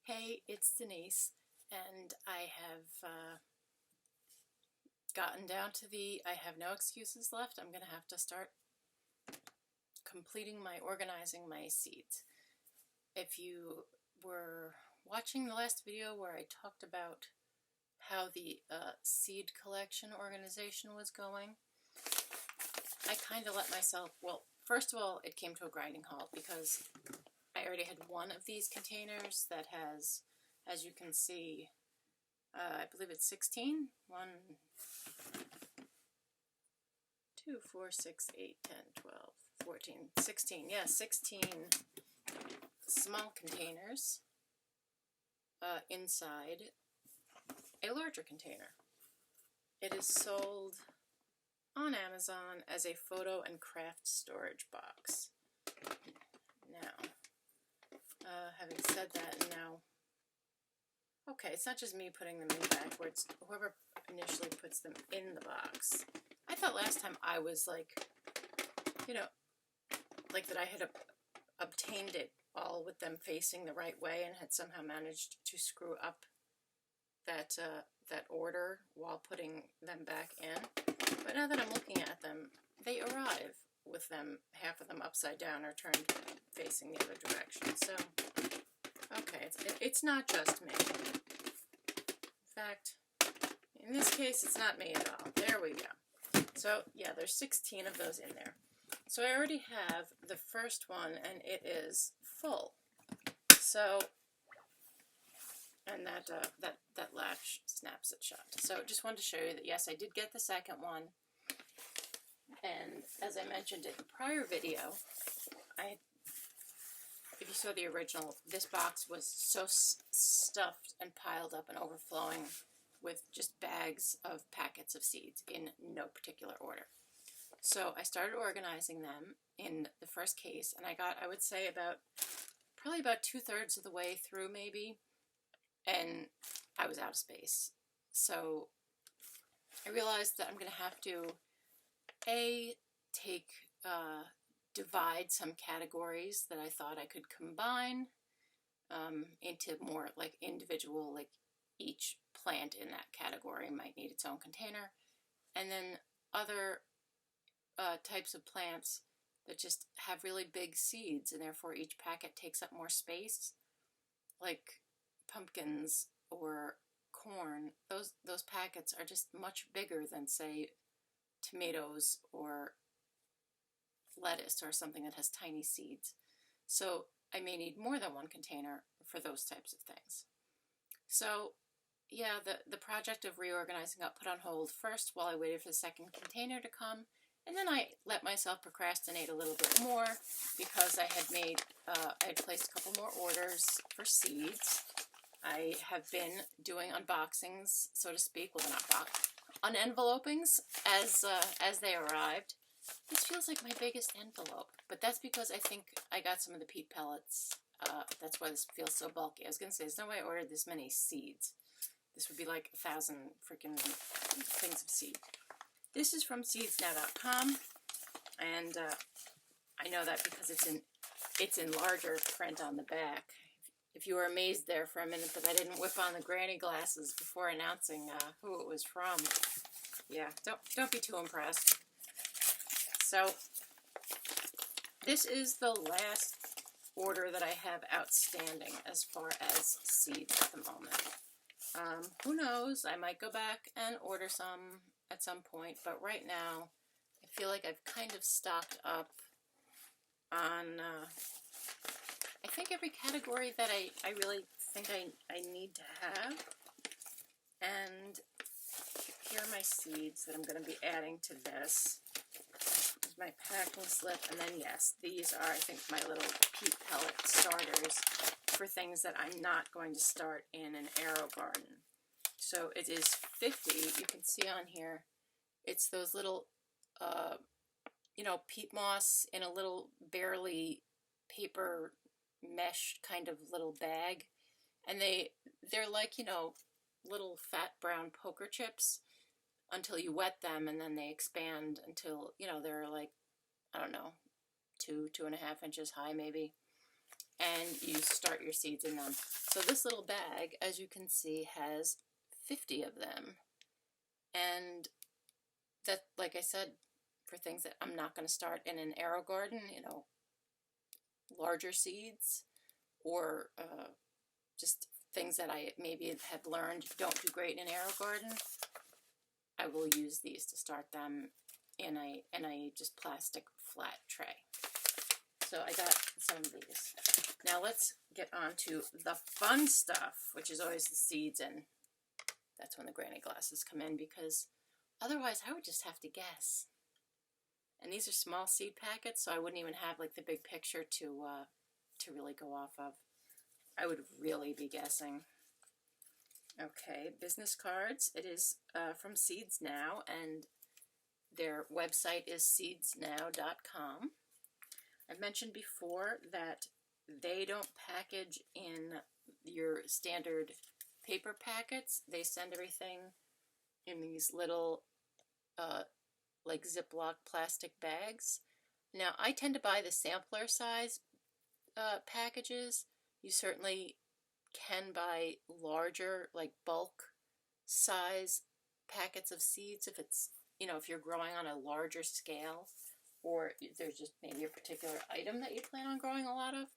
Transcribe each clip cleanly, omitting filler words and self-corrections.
Hey, it's Denise, and I have gotten down to I have no excuses left. I'm going to have to start organizing my seeds. If you were watching the last video where I talked about how the seed collection organization was going, I kind of let myself, well, first of all, it came to a grinding halt because I already had one of these containers that has, as you can see, I believe it's 16. 1, 2, 4, 6, 8, 10, 12, 14, 16. Yeah, 16 small containers inside a larger container. It is sold on Amazon as a photo and craft storage box. Now, having said that, now, okay, it's not just me putting them in backwards. Whoever initially puts them in the box. I thought last time I was like, like that I had obtained it all with them facing the right way and had somehow managed to screw up that order while putting them back in. But now that I'm looking at them, they arrive with them, half of them upside down or turned facing the other direction. So, okay, it's not just me. In fact, in this case, it's not me at all. There we go. So, yeah, there's 16 of those in there. So I already have the first one, and it is full. So, and that latch snaps it shut. So just wanted to show you that, yes, I did get the second one. And as I mentioned in the prior video, if you saw the original, this box was so stuffed and piled up and overflowing with just bags of packets of seeds in no particular order. So I started organizing them in the first case, and I got, I would say, probably about 2/3 of the way through maybe, and I was out of space. So I realized that I'm going to have to divide some categories that I thought I could combine into more like individual, like each plant in that category might need its own container, and then other types of plants that just have really big seeds and therefore each packet takes up more space, like pumpkins or corn. Those packets are just much bigger than, say, tomatoes or lettuce or something that has tiny seeds. So I may need more than one container for those types of things. So yeah, the project of reorganizing got put on hold first while I waited for the second container to come, and then I let myself procrastinate a little bit more because I had placed a couple more orders for seeds. I have been doing unboxings, so to speak. Well, they're not unenvelopings as they arrived. This feels like my biggest envelope, but that's because I think I got some of the peat pellets. That's why this feels so bulky. I was going to say, there's no way I ordered this many seeds. This would be like 1,000 freaking things of seed. This is from seedsnow.com, and I know that because it's in larger print on the back. If you were amazed there for a minute that I didn't whip on the granny glasses before announcing who it was from, yeah, don't be too impressed. So this is the last order that I have outstanding as far as seeds at the moment. Who knows? I might go back and order some at some point, but right now I feel like I've kind of stocked up on I think every category that I really think I need to have. And here are my seeds that I'm going to be adding to this. Here's my packing slip, and then yes, these are, I think, my little peat pellet starters for things that I'm not going to start in an arrow garden. So it is 50, you can see on here, it's those little, peat moss in a little barely paper mesh kind of little bag, and they're like, little fat brown poker chips until you wet them, and then they expand until, they're like, I don't know, 2.5 inches high maybe. and you start your seeds in them. So this little bag, as you can see, has 50 of them. And that, like I said, for things that I'm not going to start in an aero garden, you know, larger seeds, or just things that I maybe have learned don't do great in an aero garden, I will use these to start them in a just plastic flat tray. So I got some of these. Now let's get on to the fun stuff, which is always the seeds, and that's when the granny glasses come in, because otherwise I would just have to guess. And these are small seed packets, so I wouldn't even have like the big picture to really go off of. I would really be guessing. Okay, business cards. It is from Seeds Now, and their website is seedsnow.com. I've mentioned before that they don't package in your standard paper packets. They send everything in these little like Ziploc plastic bags. Now, I tend to buy the sampler size packages. You certainly can buy larger, like bulk size packets of seeds if it's, you know, if you're growing on a larger scale, or there's just maybe a particular item that you plan on growing a lot of.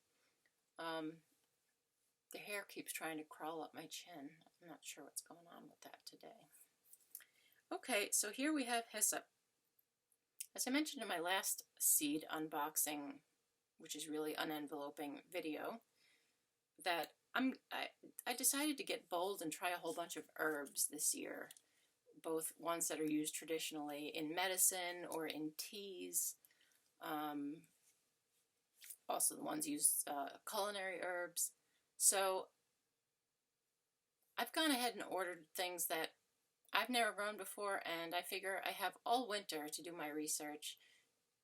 The hair keeps trying to crawl up my chin. I'm not sure what's going on with that today. Okay, so here we have hyssop. As I mentioned in my last seed unboxing, which is really unenveloping video, that I decided to get bold and try a whole bunch of herbs this year, both ones that are used traditionally in medicine or in teas, also the ones used culinary herbs. So I've gone ahead and ordered things that I've never grown before, and I figure I have all winter to do my research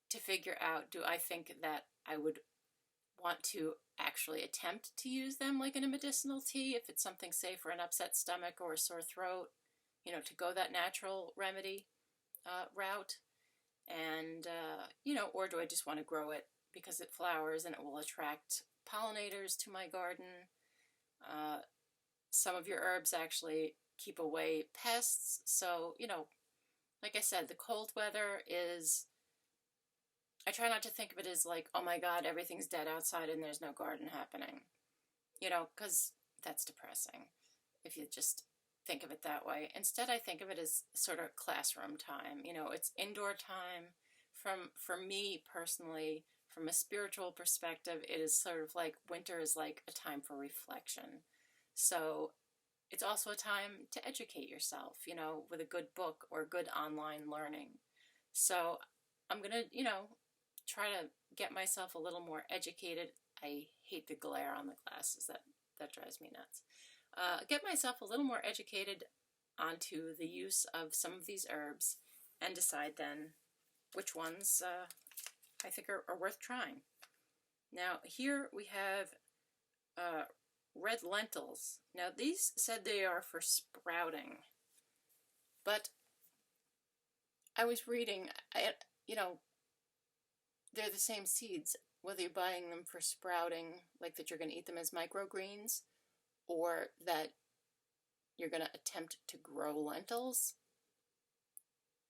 to figure out, do I think that I would want to actually attempt to use them like in a medicinal tea, if it's something, say, for an upset stomach or a sore throat, you know, to go that natural remedy route, and, you know, or do I just want to grow it because it flowers and it will attract pollinators to my garden. Some of your herbs actually keep away pests, so, you know, like I said, the cold weather is, I try not to think of it as like, oh my God, everything's dead outside and there's no garden happening, you know, because that's depressing if you just think of it that way. Instead, I think of it as sort of classroom time. You know, it's indoor time. For me personally, from a spiritual perspective, it is sort of like winter is like a time for reflection. So it's also a time to educate yourself, you know, with a good book or good online learning. So I'm going to, you know, try to get myself a little more educated. I hate the glare on the glasses. That drives me nuts. Get myself a little more educated onto the use of some of these herbs, and decide then which ones I think are worth trying. Now, here we have red lentils. Now, these said they are for sprouting, but I was reading, you know, they're the same seeds, whether you're buying them for sprouting, like that you're going to eat them as microgreens, or that you're going to attempt to grow lentils.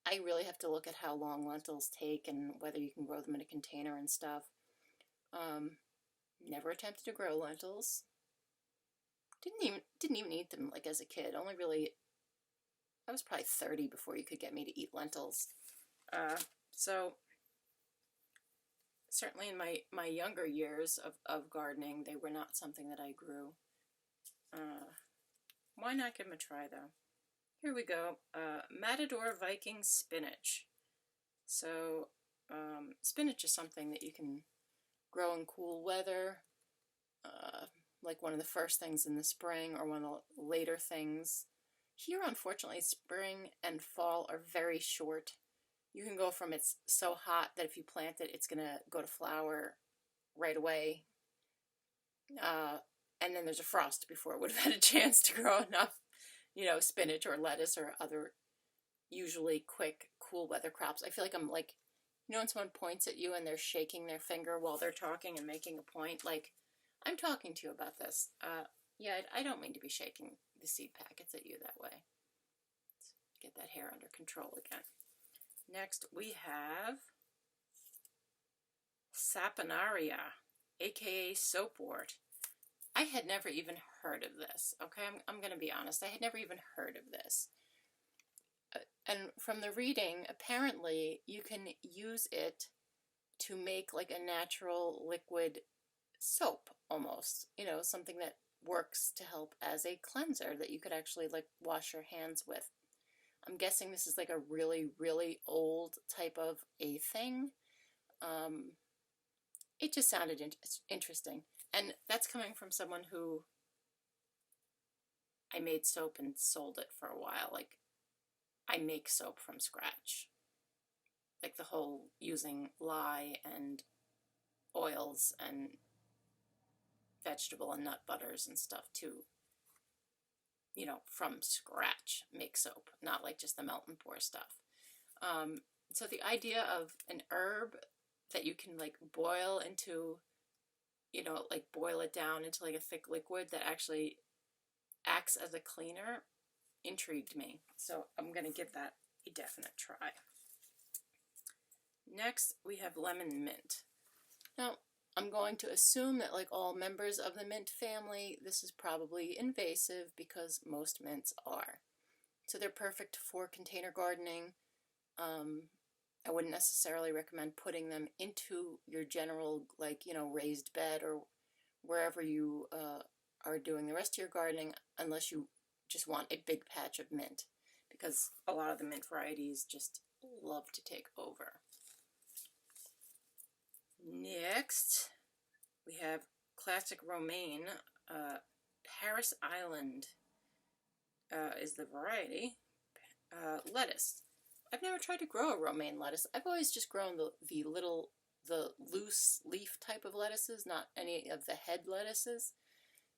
I really have to look at how long lentils take and whether you can grow them in a container and stuff. Never attempted to grow lentils. Didn't even eat them like as a kid. Only really, I was probably 30 before you could get me to eat lentils. So certainly in my younger years of gardening, they were not something that I grew. Why not give them a try, though? Here we go. Matador Viking spinach. So spinach is something that you can grow in cool weather, like one of the first things in the spring or one of the later things. Here, unfortunately, spring and fall are very short. You can go from it's so hot that if you plant it, it's going to go to flower right away. And then there's a frost before it would have had a chance to grow enough, you know, spinach or lettuce or other usually quick, cool weather crops. I feel like I'm like, you know, when someone points at you and they're shaking their finger while they're talking and making a point, like, I'm talking to you about this. Yeah, I don't mean to be shaking the seed packets at you that way. Let's get that hair under control again. Next, we have Saponaria, aka soapwort. I had never even heard of this, okay? I'm going to be honest. I had never even heard of this. And from the reading, apparently you can use it to make like a natural liquid soap almost, something that works to help as a cleanser that you could actually like wash your hands with. I'm guessing this is like a really, really old type of a thing. It just sounded interesting. And that's coming from someone who I made soap and sold it for a while. Like, I make soap from scratch. Like the whole using lye and oils and vegetable and nut butters and stuff to, from scratch make soap, not like just the melt and pour stuff. So the idea of an herb that you can like boil into, like boil it down into like a thick liquid that actually acts as a cleaner intrigued me. So I'm going to give that a definite try. Next, we have lemon mint. Now, I'm going to assume that like all members of the mint family, this is probably invasive because most mints are. So they're perfect for container gardening. I wouldn't necessarily recommend putting them into your general, raised bed or wherever you are doing the rest of your gardening, unless you just want a big patch of mint, because a lot of the mint varieties just love to take over. Next, we have classic romaine. Paris Island is the variety. Lettuce. I've never tried to grow a romaine lettuce. I've always just grown the loose leaf type of lettuces, not any of the head lettuces.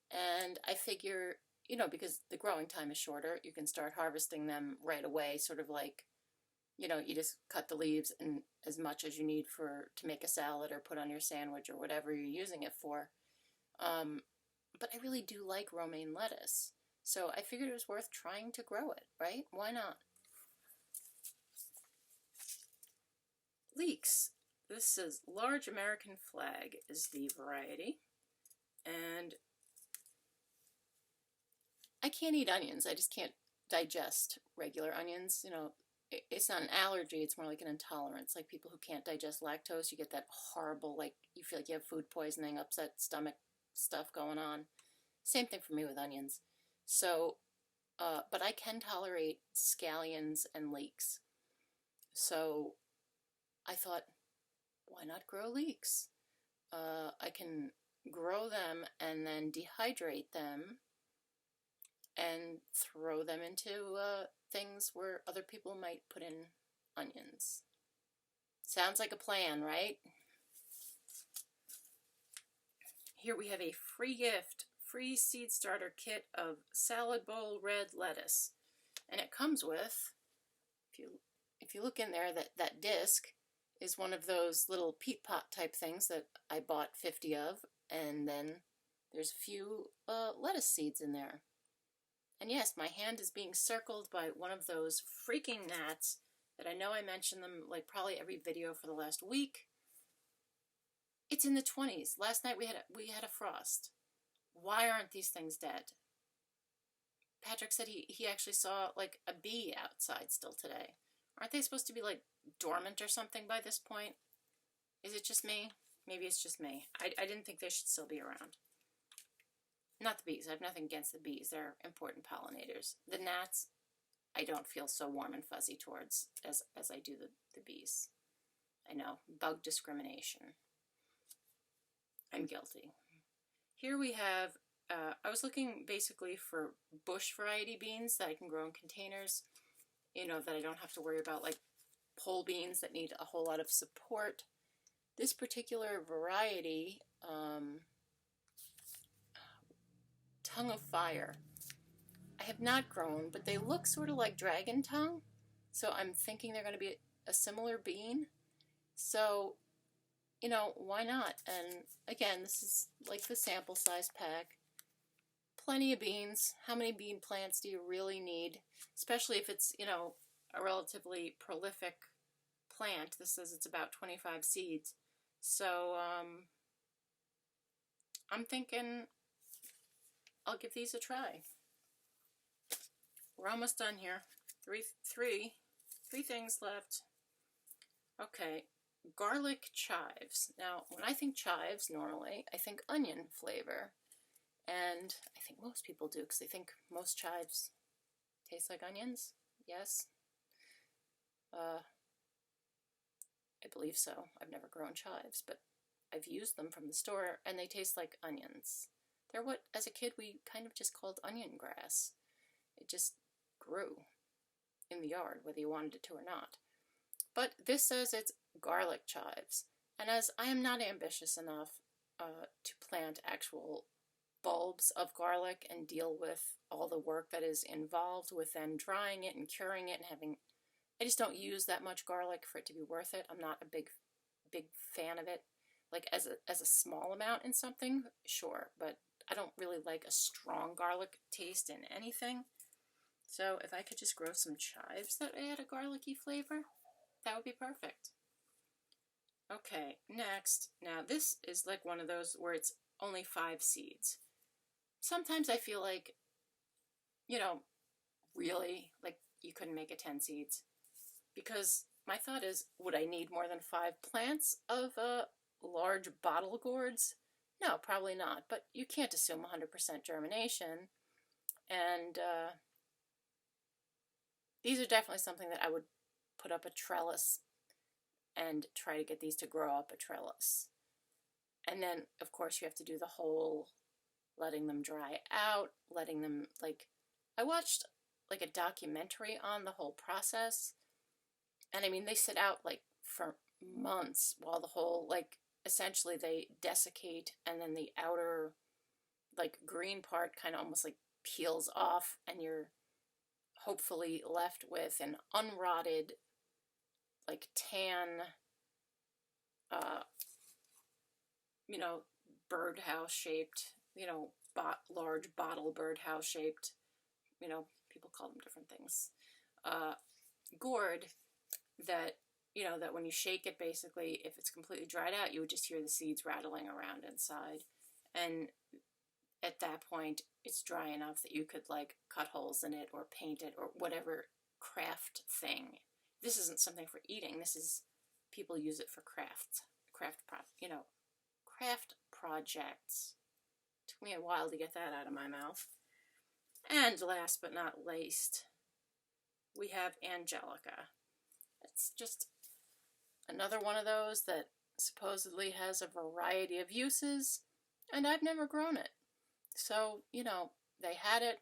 And I figure, because the growing time is shorter, you can start harvesting them right away, sort of like, you just cut the leaves and as much as you need to make a salad or put on your sandwich or whatever you're using it for. But I really do like romaine lettuce. So I figured it was worth trying to grow it, right? Why not? Leeks. This is large American flag is the variety. And I can't eat onions. I just can't digest regular onions. It's not an allergy. It's more like an intolerance. Like people who can't digest lactose, you get that horrible, like you feel like you have food poisoning, upset stomach stuff going on. Same thing for me with onions. So, but I can tolerate scallions and leeks. So I thought, why not grow leeks? I can grow them and then dehydrate them and throw them into things where other people might put in onions. Sounds like a plan, right? Here we have a free gift, free seed starter kit of salad bowl red lettuce. And it comes with, if you look in there, that disc is one of those little peat pot type things that I bought 50 of, and then there's a few lettuce seeds in there. And yes, my hand is being circled by one of those freaking gnats that I know I mentioned them like probably every video for the last week. It's in the 20s. Last night we had a frost. Why aren't these things dead? Patrick said he actually saw like a bee outside still today. Aren't they supposed to be like dormant or something by this point? Is it just me? Maybe it's just me. I didn't think they should still be around. Not the bees. I have nothing against the bees. They're important pollinators. The gnats, I don't feel so warm and fuzzy towards as I do the bees. I know. Bug discrimination. I'm guilty. Here we have, I was looking basically for bush variety beans that I can grow in containers, that I don't have to worry about like pole beans that need a whole lot of support. This particular variety, Tongue of Fire, I have not grown, but they look sort of like dragon tongue, so I'm thinking they're going to be a similar bean. So you know, why not? And again, this is like the sample size pack. Plenty of beans. How many bean plants do you really need? Especially if it's, you know, a relatively prolific plant. This says it's about 25 seeds. So I'm thinking I'll give these a try. We're almost done here. Three things left. Okay, garlic chives. Now, when I think chives, normally, I think onion flavor. And I think most people do, because they think most chives taste like onions. Yes. I believe so. I've never grown chives, but I've used them from the store, and they taste like onions. They're what, as a kid, we kind of just called onion grass. It just grew in the yard, whether you wanted it to or not. But this says it's garlic chives. And as I am not ambitious enough to plant actual bulbs of garlic and deal with all the work that is involved with then drying it and curing it and having, I just don't use that much garlic for it to be worth it. I'm not a big fan of it. Like as a small amount in something, sure, but I don't really like a strong garlic taste in anything. So if I could just grow some chives that add a garlicky flavor, that would be perfect. Okay, next. Now this is like one of those where it's only 5 seeds. Sometimes I feel like, you know, really, like you couldn't make it 10 seeds. Because my thought is, would I need more than 5 plants of large bottle gourds? No, probably not. But you can't assume 100% germination. And these are definitely something that I would put up a trellis and try to get these to grow up a trellis. And then, of course, you have to do the whole letting them dry out, letting them, like, I watched, like, a documentary on the whole process. And, I mean, they sit out, like, for months while the whole, like, essentially they desiccate and then the outer, like, green part kind of almost, like, peels off and you're hopefully left with an unrotted, like, tan, you know, birdhouse shaped, you know, large bottle birdhouse shaped, you know, people call them different things, gourd that, you know, that when you shake it, basically, if it's completely dried out, you would just hear the seeds rattling around inside. And at that point, it's dry enough that you could, like, cut holes in it or paint it or whatever craft thing. This isn't something for eating. This is, people use it for craft projects. Took me a while to get that out of my mouth. And last but not least, we have Angelica. It's just another one of those that supposedly has a variety of uses, and I've never grown it. So, you know, they had it.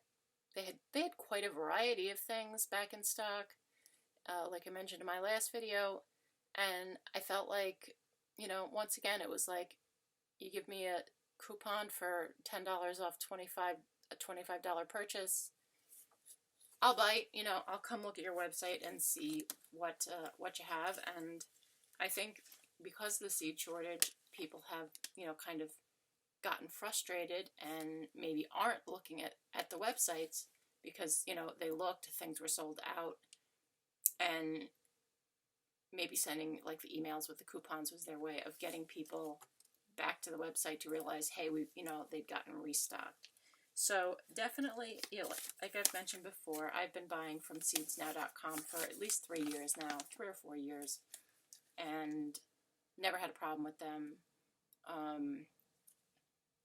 They had quite a variety of things back in stock, like I mentioned in my last video, and I felt like, you know, once again, it was like, you give me a coupon for $10 off a $25 purchase, I'll bite, you know, I'll come look at your website and see what you have. And I think because of the seed shortage, people have, you know, kind of gotten frustrated and maybe aren't looking at the websites because, you know, they looked, things were sold out, and maybe sending, like, the emails with the coupons was their way of getting people back to the website to realize, hey, you know, they'd gotten restocked. So definitely, you know, like I've mentioned before, I've been buying from seedsnow.com for at least 3 years now, 3 or 4 years, and never had a problem with them.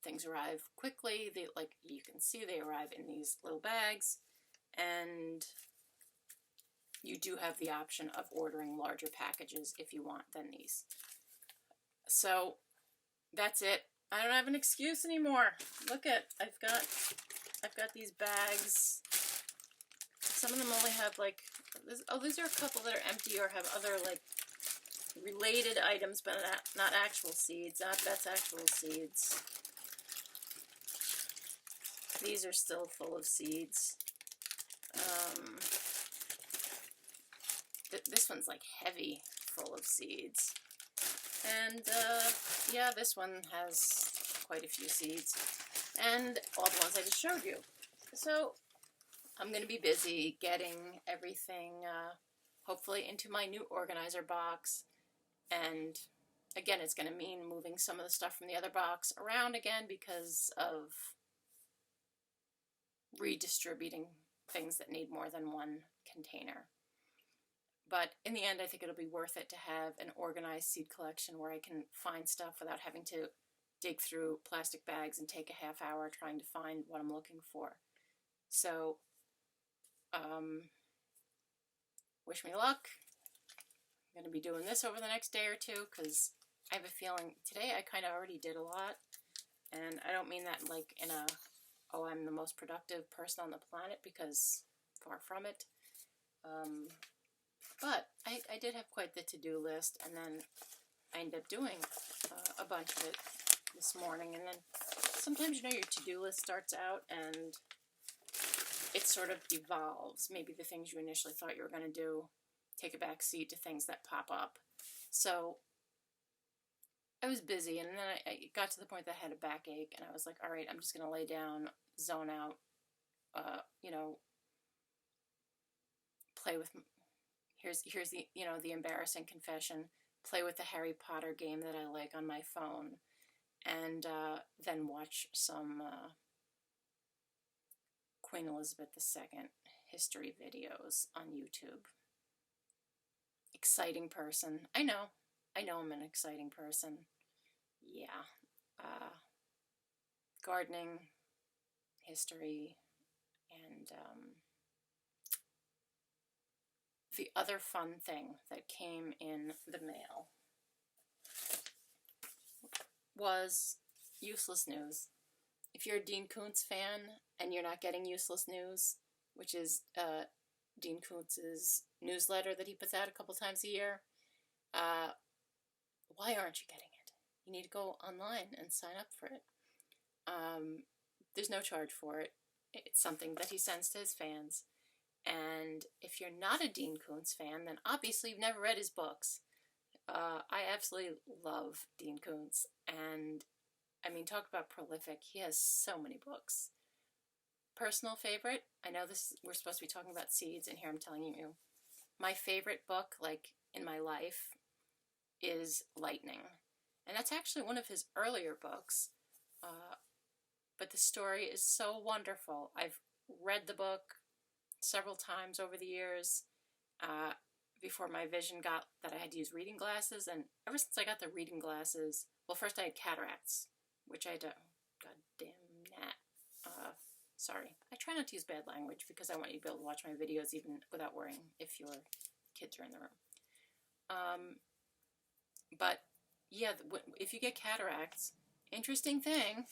Things arrive quickly. They, like, you can see, they arrive in these little bags, and you do have the option of ordering larger packages if you want than these. So that's it. I don't have an excuse anymore. Look at, I've got these bags. Some of them only have, like, these are a couple that are empty or have other, like, related items, but not actual seeds. That's actual seeds. These are still full of seeds. This one's, like, heavy full of seeds. And yeah, this one has quite a few seeds, and all the ones I just showed you. So I'm going to be busy getting everything hopefully into my new organizer box, and again, it's going to mean moving some of the stuff from the other box around again because of redistributing things that need more than one container. But in the end, I think it'll be worth it to have an organized seed collection where I can find stuff without having to dig through plastic bags and take a half hour trying to find what I'm looking for. So, wish me luck. I'm going to be doing this over the next day or two because I have a feeling today I kind of already did a lot. And I don't mean that like in a, oh, I'm the most productive person on the planet, because far from it. But I did have quite the to-do list, and then I ended up doing a bunch of it this morning. And then sometimes, you know, your to-do list starts out and it sort of evolves. Maybe the things you initially thought you were going to do take a back seat to things that pop up. So I was busy, and then I got to the point that I had a backache, and I was like, all right, I'm just going to lay down, zone out, you know, play with, here's the, you know, the embarrassing confession, play with the Harry Potter game that I like on my phone, and then watch some Queen Elizabeth II history videos on YouTube. Exciting person. I know I'm an exciting person. Yeah. Gardening, history, and the other fun thing that came in the mail was useless news. If you're a Dean Koontz fan and you're not getting useless news, which is Dean Koontz's newsletter that he puts out a couple times a year, why aren't you getting it? You need to go online and sign up for it. There's no charge for it. It's something that he sends to his fans. And if you're not a Dean Koontz fan, then obviously you've never read his books. I absolutely love Dean Koontz. And, I mean, talk about prolific. He has so many books. Personal favorite, I know we're supposed to be talking about seeds, and here I'm telling you, my favorite book, like, in my life, is Lightning. And that's actually one of his earlier books. But the story is so wonderful. I've read the book several times over the years, before my vision got that I had to use reading glasses. And ever since I got the reading glasses, well, first I had cataracts, which I had to, god damn that. Sorry. I try not to use bad language because I want you to be able to watch my videos even without worrying if your kids are in the room. But yeah, if you get cataracts, interesting thing,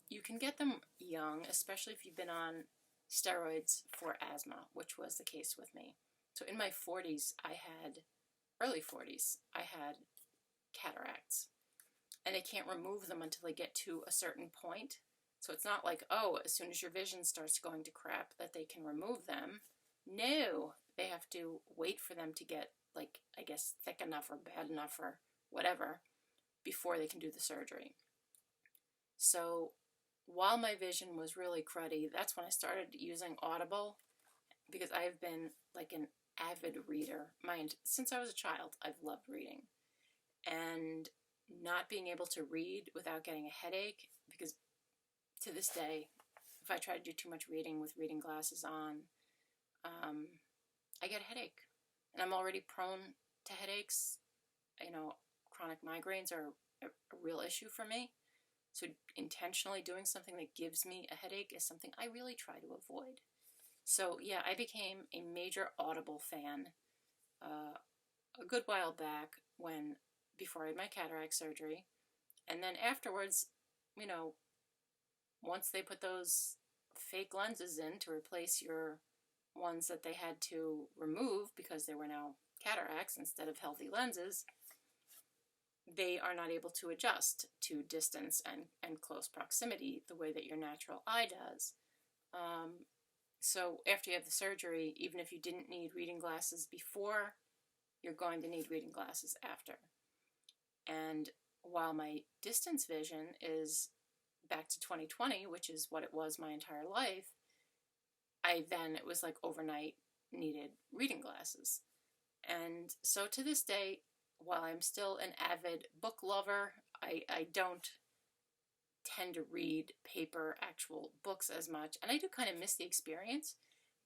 you can get them young, especially if you've been on steroids for asthma, which was the case with me. So in my 40s, early 40s, I had cataracts. And they can't remove them until they get to a certain point. So it's not like, oh, as soon as your vision starts going to crap that they can remove them. No, they have to wait for them to get, like, I guess, thick enough or bad enough or whatever before they can do the surgery. So while my vision was really cruddy, that's when I started using Audible, because I've been like an avid reader. Since I was a child, I've loved reading. And not being able to read without getting a headache, because to this day, if I try to do too much reading with reading glasses on, I get a headache. And I'm already prone to headaches. You know, chronic migraines are a real issue for me. So intentionally doing something that gives me a headache is something I really try to avoid. So yeah, I became a major Audible fan a good while back before I had my cataract surgery. And then afterwards, you know, once they put those fake lenses in to replace your ones that they had to remove because they were now cataracts instead of healthy lenses, they are not able to adjust to distance and close proximity the way that your natural eye does. So after you have the surgery, even if you didn't need reading glasses before, you're going to need reading glasses after. And while my distance vision is back to 2020, which is what it was my entire life, it was like overnight needed reading glasses. And so to this day, while I'm still an avid book lover, I don't tend to read paper actual books as much, and I do kind of miss the experience,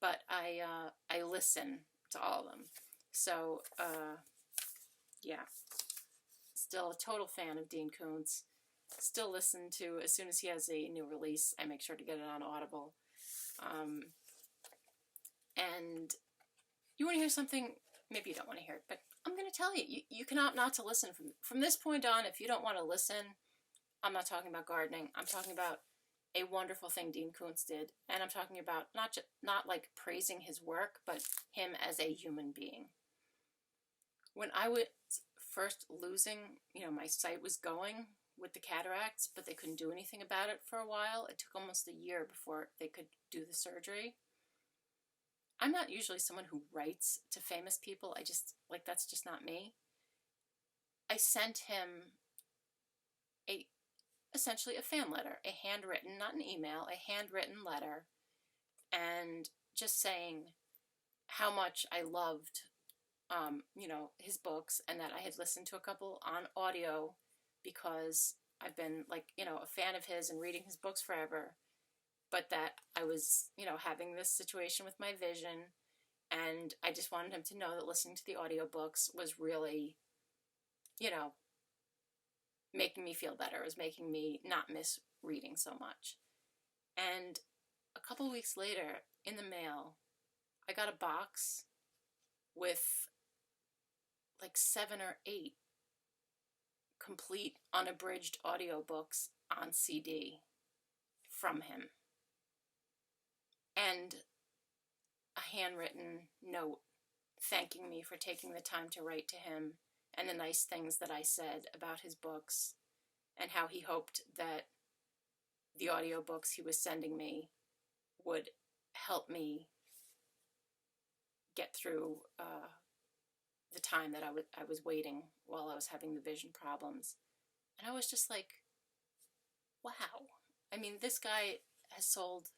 but I listen to all of them. So yeah, still a total fan of Dean Koontz. Still listen to, as soon as he has a new release, I make sure to get it on Audible. And you want to hear something? Maybe you don't want to hear it, but I'm going to tell you, you can opt not to listen from this point on. If you don't want to listen, I'm not talking about gardening. I'm talking about a wonderful thing Dean Koontz did, and I'm talking about not like praising his work, but him as a human being. When I was first losing, my sight was going with the cataracts, but they couldn't do anything about it for a while. It took almost a year before they could do the surgery. I'm not usually someone who writes to famous people. That's just not me. I sent him essentially a fan letter, a handwritten, not an email, a handwritten letter, and just saying how much I loved, his books, and that I had listened to a couple on audio because I've been a fan of his and reading his books forever, but that I was, having this situation with my vision, and I just wanted him to know that listening to the audiobooks was really, making me feel better. It was making me not miss reading so much. And a couple weeks later, in the mail, I got a box with 7 or 8 complete unabridged audiobooks on CD from him. And a handwritten note thanking me for taking the time to write to him, and the nice things that I said about his books, and how he hoped that the audiobooks he was sending me would help me get through the time that I was waiting while I was having the vision problems. And I was just like, wow. I mean, this guy has sold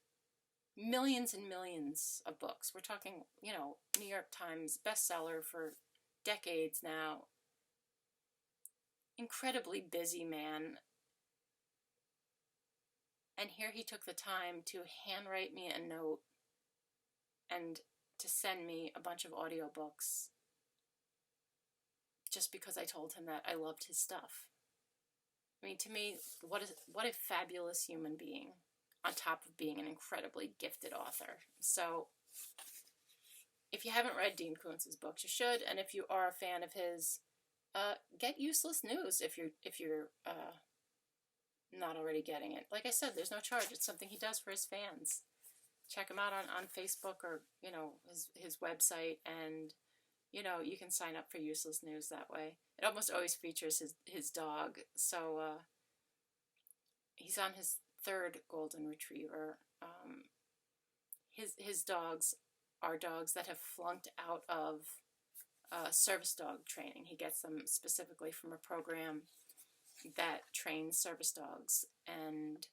millions and millions of books. We're talking, New York Times bestseller for decades now. Incredibly busy man. And here he took the time to handwrite me a note and to send me a bunch of audiobooks just because I told him that I loved his stuff. I mean, to me, what a fabulous human being, on top of being an incredibly gifted author. So if you haven't read Dean Koontz's books, you should. And if you are a fan of his, get Useless News if you're not already getting it. Like I said, there's no charge. It's something he does for his fans. Check him out on Facebook or, his website, and, you can sign up for Useless News that way. It almost always features his dog. So he's on his 3rd golden retriever. His dogs are dogs that have flunked out of service dog training. He gets them specifically from a program that trains service dogs, and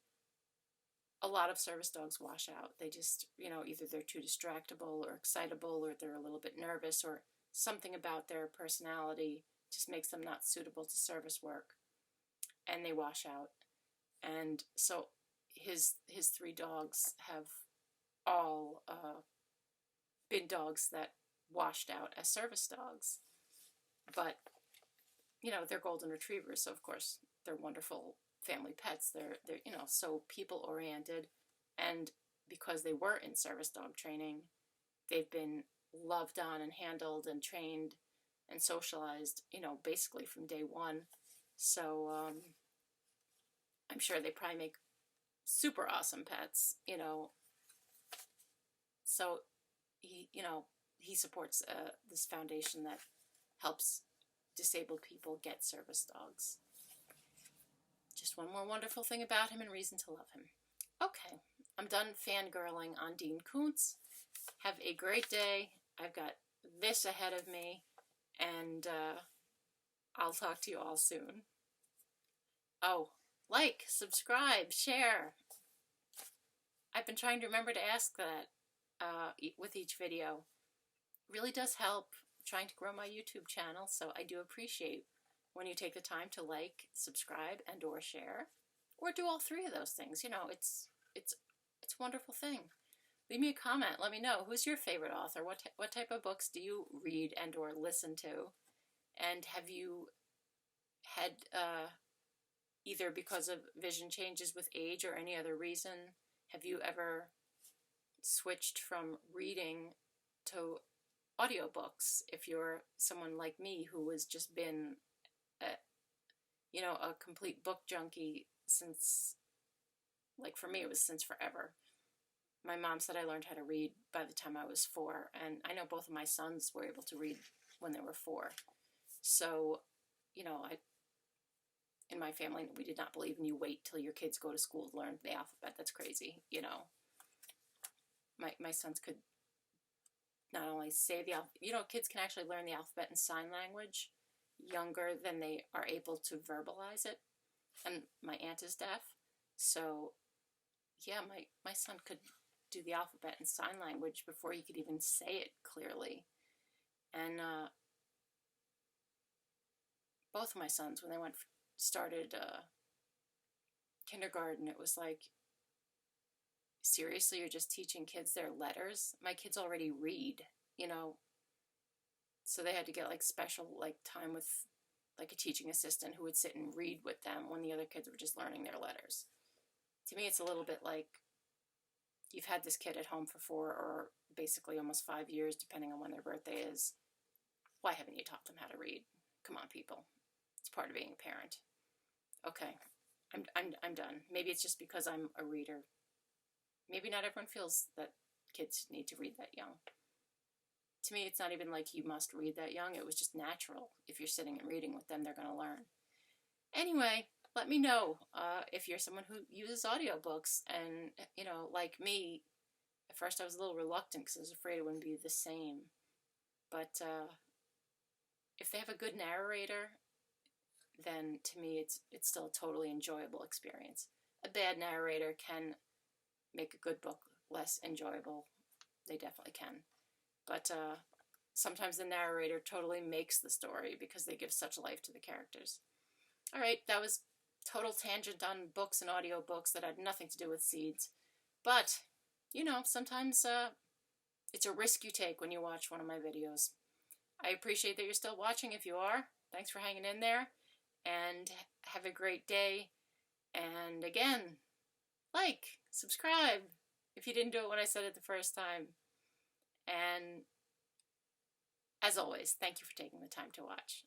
a lot of service dogs wash out. They just, either they're too distractible or excitable, or they're a little bit nervous, or something about their personality just makes them not suitable to service work, and they wash out. And so his 3 dogs have all been dogs that washed out as service dogs, but they're golden retrievers, so of course they're wonderful family pets. They're so people oriented, and because they were in service dog training, they've been loved on and handled and trained and socialized, basically from day one. So I'm sure they probably make super awesome pets, So he supports this foundation that helps disabled people get service dogs. Just one more wonderful thing about him and reason to love him. Okay, I'm done fangirling on Dean Koontz. Have a great day. I've got this ahead of me, and I'll talk to you all soon. Oh, like, subscribe, share. I've been trying to remember to ask that with each video. It really does help trying to grow my YouTube channel, so I do appreciate when you take the time to like, subscribe, and or share, or do all three of those things. You know, it's a wonderful thing. Leave me a comment. Let me know, who's your favorite author? What type of books do you read and or listen to? And have you had, either because of vision changes with age or any other reason, have you ever switched from reading to audiobooks? If you're someone like me who has just been a complete book junkie since, like, for me it was since forever. My mom said I learned how to read by the time I was 4, and I know both of my sons were able to read when they were 4. So, in my family, we did not believe in you wait till your kids go to school to learn the alphabet. That's crazy, My sons could not only say the alphabet, kids can actually learn the alphabet in sign language younger than they are able to verbalize it. And my aunt is deaf, so yeah, my son could do the alphabet in sign language before he could even say it clearly. And both of my sons, when they started kindergarten, it was like, seriously, you're just teaching kids their letters? My kids already read, so they had to get special time with a teaching assistant who would sit and read with them when the other kids were just learning their letters. To me, it's a little bit like you've had this kid at home for 4 or basically almost 5 years, depending on when their birthday is. Why haven't you taught them how to read? Come on, people. It's part of being a parent. Okay, I'm done. Maybe it's just because I'm a reader. Maybe not everyone feels that kids need to read that young. To me, it's not even like you must read that young. It was just natural. If you're sitting and reading with them, they're going to learn. Anyway, let me know if you're someone who uses audiobooks. And, like me, at first I was a little reluctant because I was afraid it wouldn't be the same. But if they have a good narrator, then to me it's still a totally enjoyable experience. A bad narrator can make a good book less enjoyable. They definitely can. But sometimes the narrator totally makes the story because they give such life to the characters. All right, that was total tangent on books and audiobooks that had nothing to do with seeds. But, sometimes it's a risk you take when you watch one of my videos. I appreciate that you're still watching if you are. Thanks for hanging in there. And have a great day. And again, like, subscribe if you didn't do it when I said it the first time. And as always, thank you for taking the time to watch.